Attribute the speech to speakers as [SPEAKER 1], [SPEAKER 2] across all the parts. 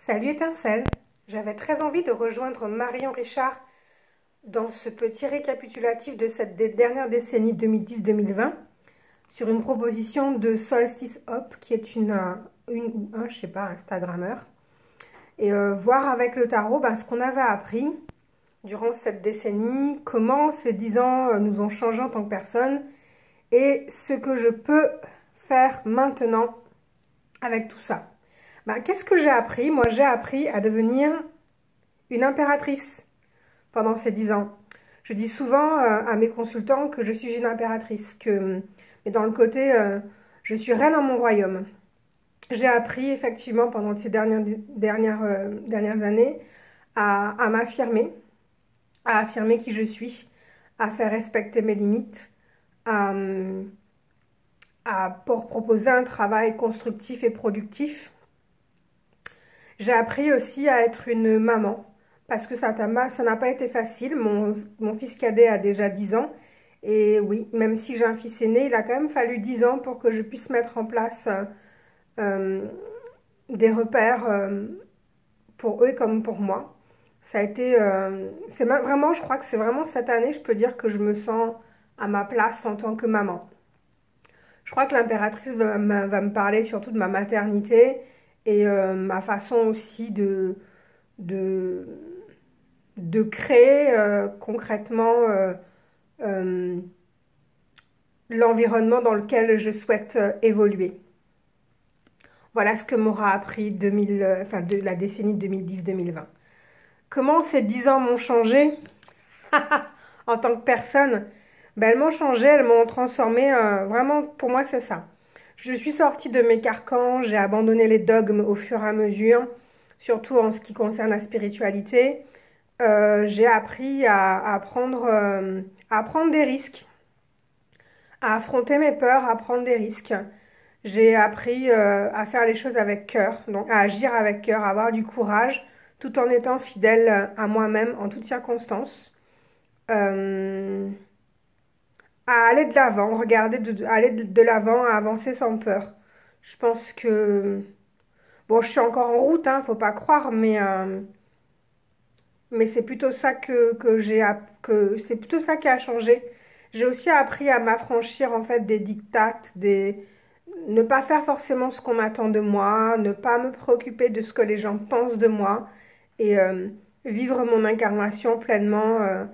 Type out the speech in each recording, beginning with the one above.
[SPEAKER 1] Salut Étincelle, j'avais très envie de rejoindre Marion Richard dans ce petit récapitulatif de cette dernière décennie 2010-2020 sur une proposition de Solstice Hop qui est une ou un, je sais pas, Instagrammeur, et voir avec le tarot ce qu'on avait appris durant cette décennie, comment ces 10 ans nous ont changé en tant que personne et ce que je peux faire maintenant avec tout ça. Qu'est-ce que j'ai appris? Moi, j'ai appris à devenir une impératrice pendant ces 10 ans. Je dis souvent à mes consultants que je suis une impératrice, mais dans le côté, je suis reine en mon royaume. J'ai appris effectivement pendant ces dernières années à m'affirmer, à affirmer qui je suis, à faire respecter mes limites, pour proposer un travail constructif et productif. J'ai appris aussi à être une maman, parce que ça n'a pas été facile. Mon fils cadet a déjà 10 ans, et oui, même si j'ai un fils aîné, il a quand même fallu 10 ans pour que je puisse mettre en place des repères pour eux comme pour moi. Ça a été, vraiment, je crois que c'est vraiment cette année, je peux dire que je me sens à ma place en tant que maman. Je crois que l'impératrice va me parler surtout de ma maternité et ma façon aussi de créer concrètement l'environnement dans lequel je souhaite évoluer. Voilà ce que m'aura appris de la décennie 2010-2020. Comment ces 10 ans m'ont changé en tant que personne? Elles m'ont changé, elles m'ont transformée. Vraiment, pour moi, c'est ça. Je suis sortie de mes carcans, j'ai abandonné les dogmes au fur et à mesure, surtout en ce qui concerne la spiritualité. J'ai appris à prendre des risques, à affronter mes peurs, à prendre des risques. J'ai appris à faire les choses avec cœur, donc à agir avec cœur, à avoir du courage, tout en étant fidèle à moi-même en toutes circonstances. À aller de l'avant, aller de l'avant, à avancer sans peur. Je pense que... Bon, je suis encore en route, hein, faut pas croire, mais c'est plutôt ça c'est plutôt ça qui a changé. J'ai aussi appris à m'affranchir en fait des dictates, ne pas faire forcément ce qu'on attend de moi, ne pas me préoccuper de ce que les gens pensent de moi et vivre mon incarnation pleinement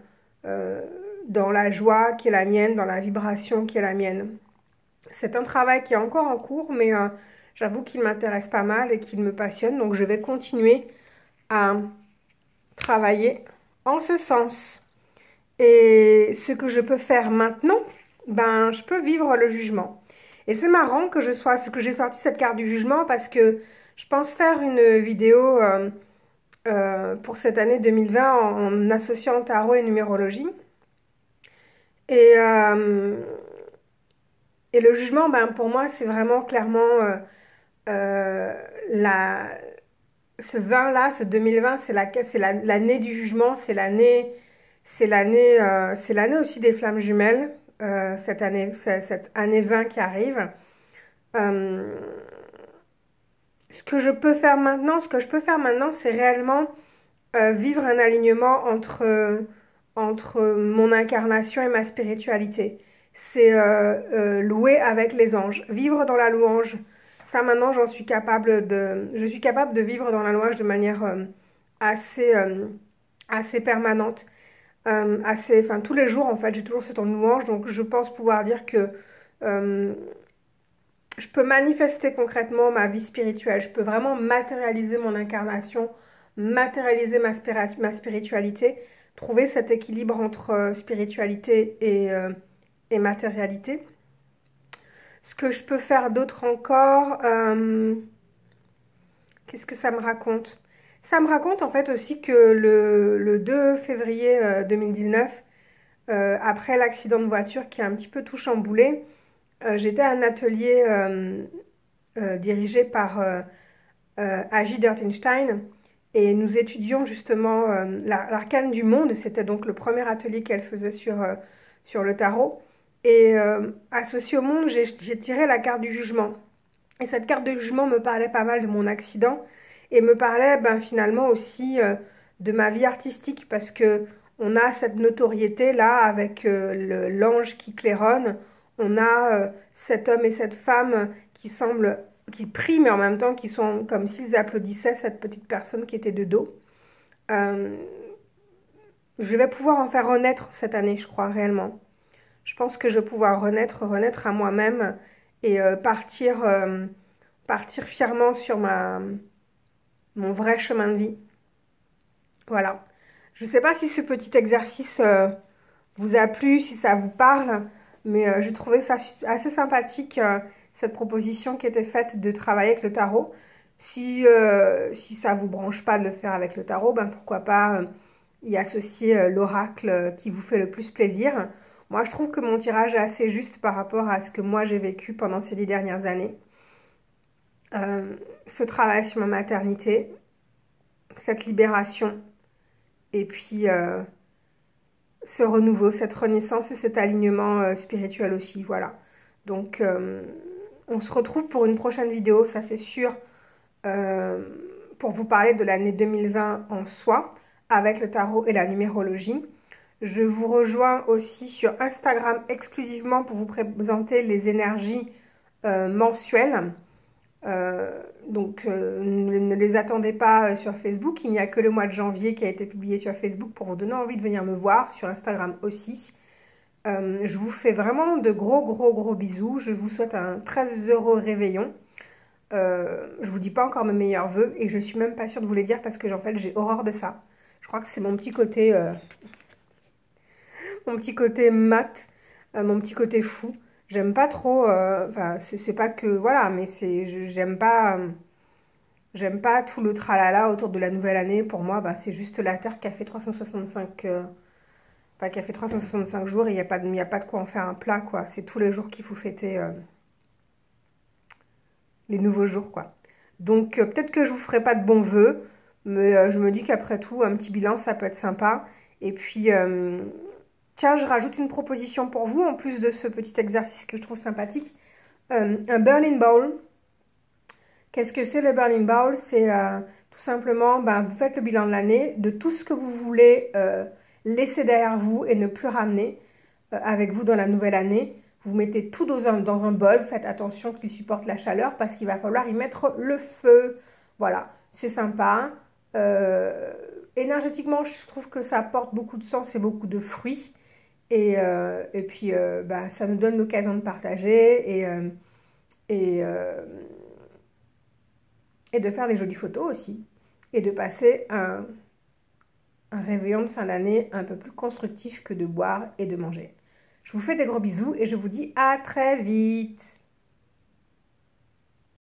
[SPEAKER 1] dans la joie qui est la mienne, dans la vibration qui est la mienne. C'est un travail qui est encore en cours, mais j'avoue qu'il m'intéresse pas mal et qu'il me passionne, donc je vais continuer à travailler en ce sens. Et ce que je peux faire maintenant, je peux vivre le jugement. Et c'est marrant que j'ai sorti cette carte du jugement parce que je pense faire une vidéo pour cette année 2020 en associant tarot et numérologie. Et le jugement, pour moi, c'est vraiment clairement ce 20-là, ce 2020, c'est l'année du jugement, c'est l'année aussi des flammes jumelles, cette année 20 qui arrive. Ce que je peux faire maintenant, c'est réellement vivre un alignement entre mon incarnation et ma spiritualité. C'est louer avec les anges, vivre dans la louange. Ça, maintenant, je suis capable de vivre dans la louange de manière assez permanente. Tous les jours, en fait, j'ai toujours ce temps de louange. Donc, je pense pouvoir dire que je peux manifester concrètement ma vie spirituelle. Je peux vraiment matérialiser mon incarnation, matérialiser ma spiritualité, trouver cet équilibre entre spiritualité et matérialité. Ce que je peux faire d'autre encore, qu'est-ce que ça me raconte? Ça me raconte en fait aussi que le 2 février 2019, après l'accident de voiture qui a un petit peu tout chamboulé, j'étais à un atelier dirigé par Agi Dertenstein et nous étudions justement l'arcane du monde. C'était donc le premier atelier qu'elle faisait sur le tarot. Et associé au monde, j'ai tiré la carte du jugement. Et cette carte de jugement me parlait pas mal de mon accident et me parlait finalement aussi de ma vie artistique, parce que on a cette notoriété là avec l'ange qui claironne, on a cet homme et cette femme qui prient, mais en même temps qui sont comme s'ils applaudissaient cette petite personne qui était de dos. Je vais pouvoir en faire renaître cette année, je crois, réellement. Je pense que je vais pouvoir renaître à moi-même et partir fièrement sur mon vrai chemin de vie. Voilà. Je ne sais pas si ce petit exercice vous a plu, si ça vous parle, mais j'ai trouvé ça assez sympathique, cette proposition qui était faite de travailler avec le tarot. Si ça ne vous branche pas de le faire avec le tarot, pourquoi pas y associer l'oracle qui vous fait le plus plaisir. Moi, je trouve que mon tirage est assez juste par rapport à ce que moi j'ai vécu pendant ces 10 dernières années. Ce travail sur ma maternité, cette libération, et puis ce renouveau, cette renaissance et cet alignement spirituel aussi, voilà. Donc, on se retrouve pour une prochaine vidéo, ça c'est sûr, pour vous parler de l'année 2020 en soi, avec le tarot et la numérologie. Je vous rejoins aussi sur Instagram exclusivement pour vous présenter les énergies mensuelles. Donc ne les attendez pas sur Facebook, il n'y a que le mois de janvier qui a été publié sur Facebook pour vous donner envie de venir me voir, sur Instagram aussi. Je vous fais vraiment de gros bisous, je vous souhaite un très heureux réveillon. Je vous dis pas encore mes meilleurs vœux et je suis même pas sûre de vous les dire parce que en fait j'ai horreur de ça. Je crois que c'est mon petit côté mat, mon petit côté fou. J'aime pas trop, enfin c'est pas que, voilà, mais j'aime pas tout le tralala autour de la nouvelle année. Pour moi, c'est juste la Terre qui a fait 365, qui a fait 365 jours et il n'y a pas de quoi en faire un plat, quoi. C'est tous les jours qu'il faut fêter les nouveaux jours, quoi. Donc peut-être que je vous ferai pas de bons vœux, mais je me dis qu'après tout, un petit bilan, ça peut être sympa. Et puis... tiens, je rajoute une proposition pour vous, en plus de ce petit exercice que je trouve sympathique. Un Burning Bowl. Qu'est-ce que c'est le Burning Bowl? C'est tout simplement, vous faites le bilan de l'année, de tout ce que vous voulez laisser derrière vous et ne plus ramener avec vous dans la nouvelle année. Vous mettez tout dans un bol, faites attention qu'il supporte la chaleur parce qu'il va falloir y mettre le feu. Voilà, c'est sympa. Énergétiquement, je trouve que ça apporte beaucoup de sens et beaucoup de fruits. Et puis, ça nous donne l'occasion de partager et de faire des jolies photos aussi. Et de passer un réveillon de fin d'année un peu plus constructif que de boire et de manger. Je vous fais des gros bisous et je vous dis à très vite.